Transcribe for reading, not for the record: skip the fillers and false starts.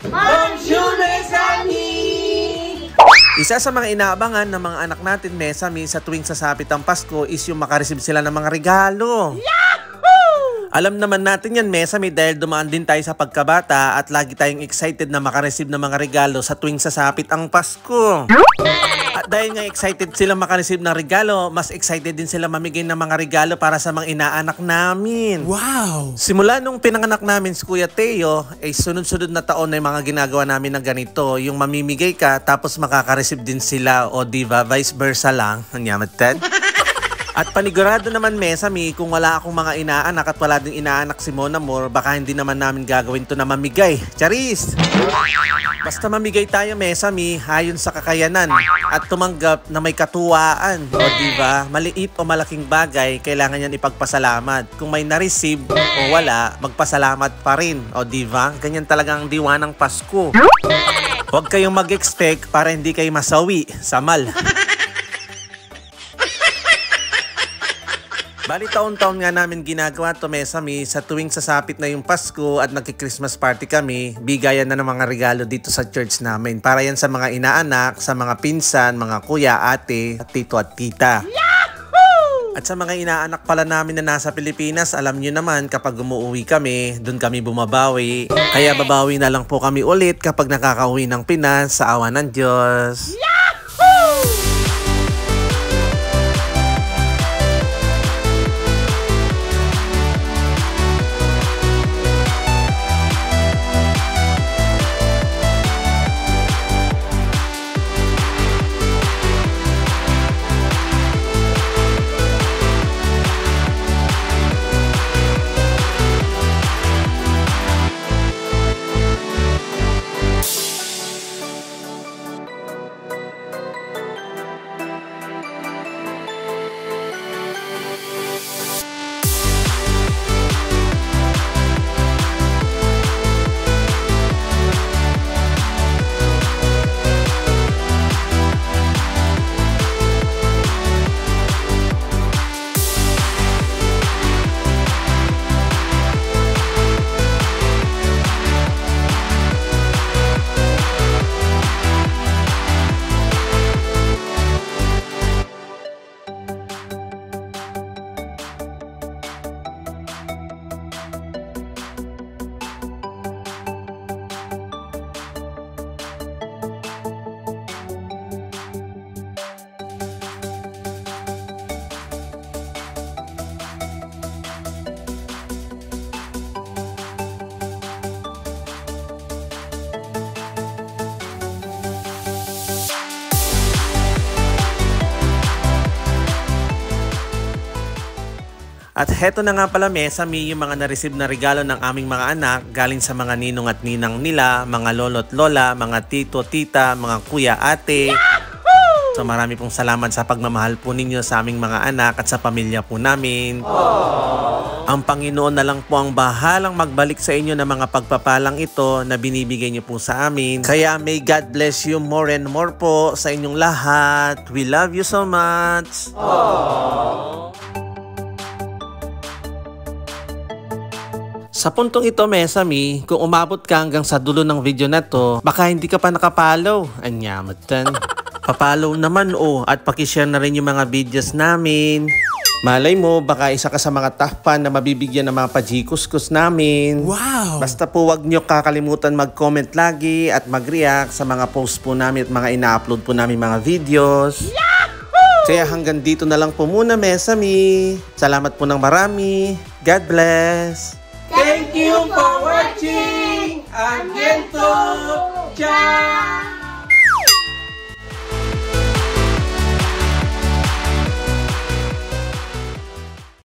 Bonjour, Mesami! Isa sa mga inaabangan ng mga anak natin, Mesami, sa tuwing sasapit ang Pasko is yung makareceive sila ng mga regalo. Alam naman natin yan, Mesami, dahil dumaan din tayo sa pagkabata at lagi tayong excited na makareceive ng mga regalo sa tuwing sasapit ang Pasko. At dahil nga excited sila makareceive ng regalo, mas excited din sila mamigay ng mga regalo para sa mga inaanak namin. Wow! Simula nung pinanganak namin si Kuya Teo, ay sunod-sunod na taon na yung mga ginagawa namin na ganito. Yung mamimigay ka, tapos makaka-receive din sila, o diba, vice versa lang. Nanyamatad. At panigurado naman, Mesami, kung wala akong mga inaanak at wala din inaanak si Mon Amour, baka hindi naman namin gagawin to na mamigay. Charis! Basta mamigay tayo, Mesami, ayon sa kakayanan at tumanggap na may katuwaan. O diba, maliit o malaking bagay, kailangan yan ipagpasalamat. Kung may na-receive o wala, magpasalamat pa rin. O diba, ganyan talaga ang diwa ng Pasko. Huwag kayong mag-expect para hindi kayo masawi sa mal. Bali taon-taon nga namin ginagawa to, Mesami, sa tuwing sasapit na yung Pasko at nagki-Christmas party kami, bigayan na ng mga regalo dito sa church namin. Para yan sa mga inaanak, sa mga pinsan, mga kuya, ate, tito at tita. Yahoo! At sa mga inaanak pala namin na nasa Pilipinas, alam nyo naman kapag umuwi kami, dun kami bumabawi. Kaya babawi na lang po kami ulit kapag nakakauwi ng Pinas sa awa ng Diyos. Yahoo! At heto na nga pala, Mesami, yung mga na-receive na regalo ng aming mga anak galing sa mga ninong at ninang nila, mga lolo't lola, mga tito, tita, mga kuya, ate. Yahoo! So marami pong salamat sa pagmamahal po ninyo sa aming mga anak at sa pamilya po namin. Aww. Ang Panginoon na lang po ang bahalang magbalik sa inyo ng mga pagpapalang ito na binibigay niyo po sa amin. Kaya may God bless you more and more po sa inyong lahat. We love you so much. Aww. Sa puntong ito, Mesami, kung umabot ka hanggang sa dulo ng video na to, baka hindi ka pa nakapollow. Anyamatan. Papollow naman at pakishare na rin yung mga videos namin. Malay mo, baka isa ka sa mga top fan na mabibigyan ng mga pajikuskus namin. Wow! Basta po wag nyo kakalimutan mag-comment lagi at mag-react sa mga posts po namin at mga ina-upload po namin mga videos. Yahoo! Kaya hanggang dito na lang po muna, Mesami. Salamat po ng marami. God bless! Thank you for watching! Ang gento! Ciao!